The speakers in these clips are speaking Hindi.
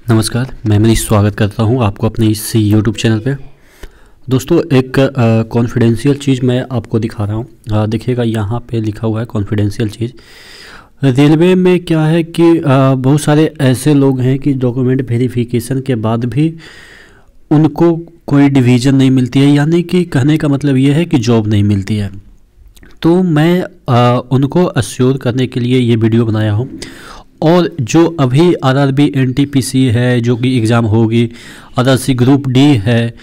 नमस्कार, मैं मनीष स्वागत करता हूं आपको अपने इस यूट्यूब चैनल पे। दोस्तों, एक कॉन्फिडेंशियल चीज़ मैं आपको दिखा रहा हूं। देखिएगा यहाँ पे लिखा हुआ है कॉन्फिडेंशियल चीज़। रेलवे में क्या है कि बहुत सारे ऐसे लोग हैं कि डॉक्यूमेंट वेरिफिकेशन के बाद भी उनको कोई डिवीज़न नहीं मिलती है, यानी कि कहने का मतलब ये है कि जॉब नहीं मिलती है। तो मैं उनको अश्योर करने के लिए ये वीडियो बनाया हूँ। और जो अभी आरआरबी एनटीपीसी है जो कि एग्ज़ाम होगी, आरआरसी ग्रुप डी है,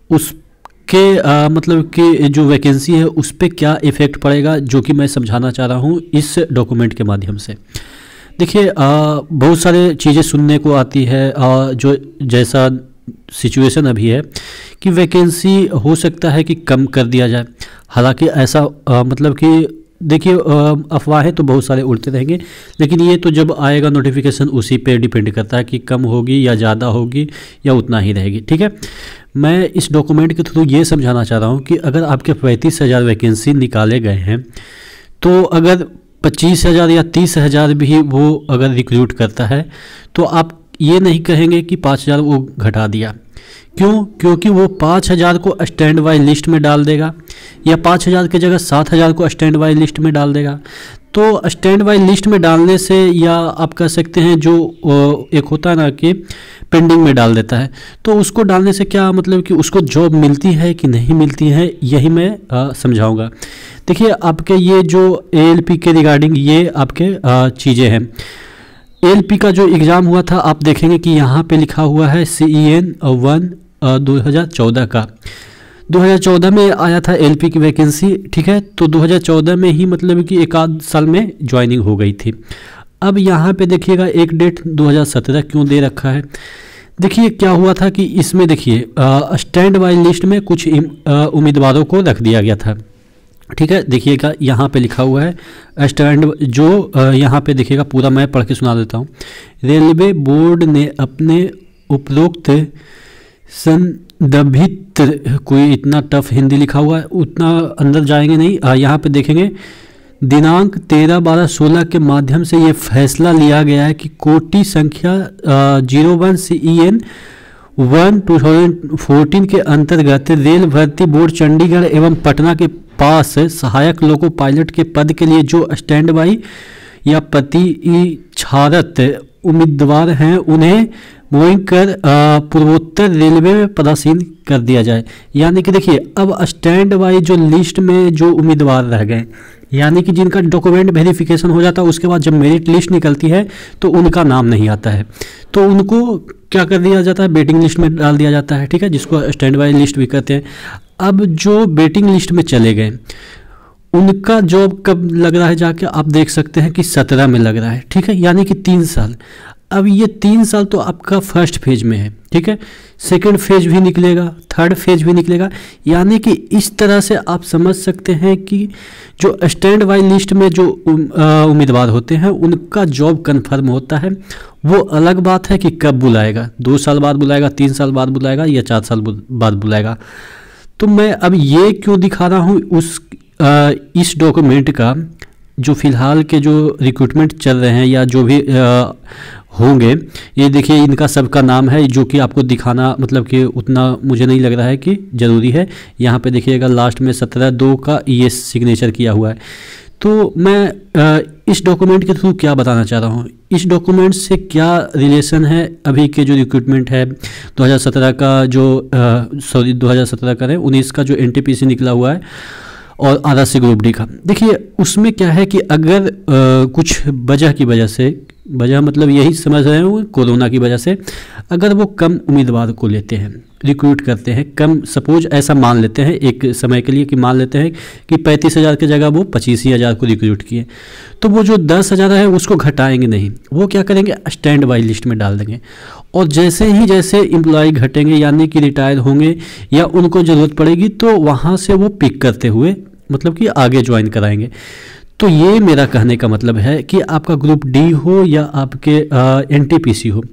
उसके मतलब कि जो वैकेंसी है उस पर क्या इफ़ेक्ट पड़ेगा, जो कि मैं समझाना चाह रहा हूँ इस डॉक्यूमेंट के माध्यम से। देखिए, बहुत सारे चीज़ें सुनने को आती है, जो जैसा सिचुएशन अभी है कि वैकेंसी हो सकता है कि कम कर दिया जाए। हालांकि ऐसा मतलब कि देखिए, अफवाहें तो बहुत सारे उड़ते रहेंगे, लेकिन ये तो जब आएगा नोटिफिकेशन उसी पे डिपेंड करता है कि कम होगी या ज़्यादा होगी या उतना ही रहेगी। ठीक है, मैं इस डॉक्यूमेंट के थ्रू ये समझाना चाह रहा हूँ कि अगर आपके 35,000 वैकेंसी निकाले गए हैं, तो अगर 25,000 या 30,000 भी वो अगर रिक्रूट करता है, तो आप ये नहीं कहेंगे कि 5,000 वो घटा दिया। क्यों? क्योंकि वो 5,000 को स्टैंड बाई लिस्ट में डाल देगा, या 5,000 की जगह 7,000 को स्टैंड बाई लिस्ट में डाल देगा। तो स्टैंड बाई लिस्ट में डालने से, या आप कह सकते हैं जो एक होता है ना कि पेंडिंग में डाल देता है, तो उसको डालने से क्या मतलब कि उसको जॉब मिलती है कि नहीं मिलती है, यही मैं समझाऊंगा। देखिए, आपके ये जो एएलपी के रिगार्डिंग ये आपके चीज़ें हैं। एएलपी का जो एग्ज़ाम हुआ था, आप देखेंगे कि यहाँ पे लिखा हुआ है CEN 1 2014 का। 2014 में आया था एएलपी की वैकेंसी। ठीक है, तो 2014 में ही मतलब कि एक आध साल में ज्वाइनिंग हो गई थी। अब यहाँ पे देखिएगा एक डेट 2017 क्यों दे रखा है। देखिए क्या हुआ था कि इसमें देखिए स्टैंड बाई लिस्ट में कुछ उम्मीदवारों को रख दिया गया था। ठीक है, देखिएगा यहाँ पे लिखा हुआ है स्टैंड, जो यहाँ पे देखिएगा पूरा मैं पढ़ के सुना देता हूँ। रेलवे बोर्ड ने अपने उपरोक्त संदर्भित, कोई इतना टफ हिंदी लिखा हुआ है, उतना अंदर जाएंगे नहीं। यहाँ पे देखेंगे दिनांक 13/12/16 के माध्यम से ये फैसला लिया गया है कि कोटि संख्या 01 CEN 1 2014 के अंतर्गत रेल भर्ती बोर्ड चंडीगढ़ एवं पटना के पास सहायक लोको पायलट के पद के लिए जो स्टैंड बाई या प्रतिच्छारत उम्मीदवार हैं, उन्हें मूविंग कर पूर्वोत्तर रेलवे में पदासीन कर दिया जाए। यानी कि देखिए, अब स्टैंड बाई जो लिस्ट में जो उम्मीदवार रह गए, यानी कि जिनका डॉक्यूमेंट वेरिफिकेशन हो जाता है, उसके बाद जब मेरिट लिस्ट निकलती है तो उनका नाम नहीं आता है, तो उनको क्या कर दिया जाता है, वेटिंग लिस्ट में डाल दिया जाता है। ठीक है, जिसको स्टैंड बाई लिस्ट भी कहते हैं। अब जो वेटिंग लिस्ट में चले गए, उनका जॉब कब लग रहा है जाके आप देख सकते हैं कि 17 में लग रहा है। ठीक है, यानी कि 3 साल। अब ये 3 साल तो आपका फर्स्ट फेज में है। ठीक है, सेकंड फेज भी निकलेगा, थर्ड फेज भी निकलेगा। यानी कि इस तरह से आप समझ सकते हैं कि जो स्टैंड बाई लिस्ट में जो उम्मीदवार होते हैं, उनका जॉब कन्फर्म होता है। वो अलग बात है कि कब बुलाएगा, 2 साल बाद बुलाएगा, 3 साल बाद बुलाएगा, या 4 साल बाद बुलाएगा। तो मैं अब ये क्यों दिखा रहा हूँ, इस डॉक्यूमेंट का जो फिलहाल के जो रिक्रूटमेंट चल रहे हैं या जो भी होंगे, ये देखिए इनका सबका नाम है, जो कि आपको दिखाना मतलब कि उतना मुझे नहीं लग रहा है कि ज़रूरी है। यहाँ पे देखिएगा लास्ट में 17/2 का ये सिग्नेचर किया हुआ है। तो मैं इस डॉक्यूमेंट के थ्रू क्या बताना चाह रहा हूँ, इस डॉक्यूमेंट से क्या रिलेशन है अभी के जो रिक्रूटमेंट है 2017 का, जो 2017 का है, 19 का जो एनटीपीसी निकला हुआ है और आरआरसी ग्रुप डी का। देखिए उसमें क्या है कि अगर कुछ वजह की वजह से, वजह मतलब यही समझ रहे हो कोरोना की वजह से, अगर वो कम उम्मीदवार को लेते हैं, रिक्रूट करते हैं कम, सपोज ऐसा मान लेते हैं एक समय के लिए कि मान लेते हैं कि 35,000 की जगह वो 25,000 को रिक्रूट किए, तो वो जो 10,000 है उसको घटाएंगे नहीं, वो क्या करेंगे, स्टैंड बाई लिस्ट में डाल देंगे। और जैसे एम्प्लॉय घटेंगे, यानी कि रिटायर होंगे या उनको ज़रूरत पड़ेगी, तो वहाँ से वो पिक करते हुए मतलब कि आगे ज्वाइन कराएंगे। तो ये मेरा कहने का मतलब है कि आपका ग्रुप डी हो या आपके एनटीपीसी हो,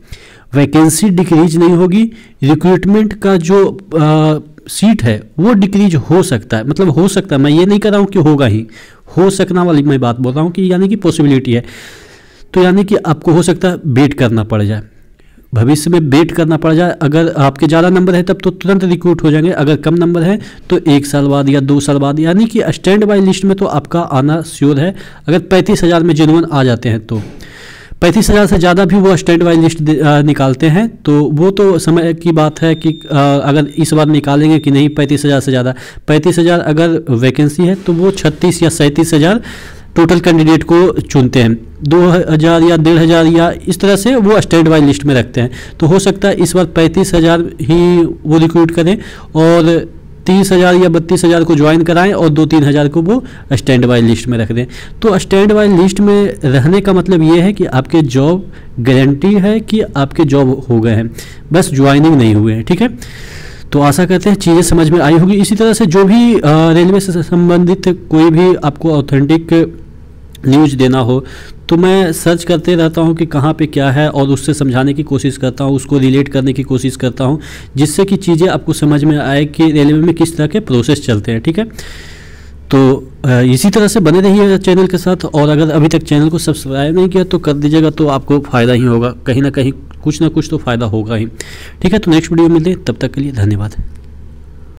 वैकेंसी डिक्रीज नहीं होगी, रिक्रूटमेंट का जो सीट है वो डिक्रीज हो सकता है, मतलब हो सकता है, मैं ये नहीं कर रहा हूँ कि होगा ही, हो सकना वाली मैं बात बोल रहा हूँ कि यानी कि पॉसिबिलिटी है। तो यानी कि आपको हो सकता है वेट करना पड़ जाए, भविष्य में वेट करना पड़ जाए। अगर आपके ज़्यादा नंबर है तब तो तुरंत रिक्रूट हो जाएंगे, अगर कम नंबर है तो 1 साल बाद या 2 साल बाद, यानी कि स्टैंड बाय लिस्ट में तो आपका आना श्योर है। अगर 35,000 में जेन्युइन आ जाते हैं तो 35,000 से ज़्यादा भी वो स्टैंड बाय लिस्ट निकालते हैं तो वो तो समय की बात है कि अगर इस बार निकालेंगे कि नहीं 35,000 से ज़्यादा। 35,000 अगर वैकेंसी है तो वो 36 या 37,000 टोटल कैंडिडेट को चुनते हैं। 2,000 या 1,500 या इस तरह से वो स्टैंड बाय लिस्ट में रखते हैं। तो हो सकता है इस बार 35,000 ही वो रिक्रूट करें और 30,000 या 32,000 को ज्वाइन कराएं और 2-3 हज़ार को वो स्टैंड बाय लिस्ट में रख दें। तो स्टैंड बाय लिस्ट में रहने का मतलब ये है कि आपके जॉब गारंटी है कि आपके जॉब हो गए हैं, बस ज्वाइनिंग नहीं हुए हैं। ठीक है, तो आशा करते हैं चीज़ें समझ में आई होगी। इसी तरह से जो भी रेलवे से संबंधित कोई भी आपको ऑथेंटिक न्यूज़ देना हो तो मैं सर्च करते रहता हूँ कि कहाँ पे क्या है और उससे समझाने की कोशिश करता हूँ, उसको रिलेट करने की कोशिश करता हूँ, जिससे कि चीज़ें आपको समझ में आए कि रेलवे में किस तरह के प्रोसेस चलते हैं। ठीक है, तो इसी तरह से बने रहिए चैनल के साथ, और अगर अभी तक चैनल को सब्सक्राइब नहीं किया तो कर दीजिएगा, तो आपको फ़ायदा ही होगा, कहीं ना कहीं कुछ ना कुछ तो फ़ायदा होगा ही। ठीक है, तो नेक्स्ट वीडियो में मिलते हैं, तब तक के लिए धन्यवाद।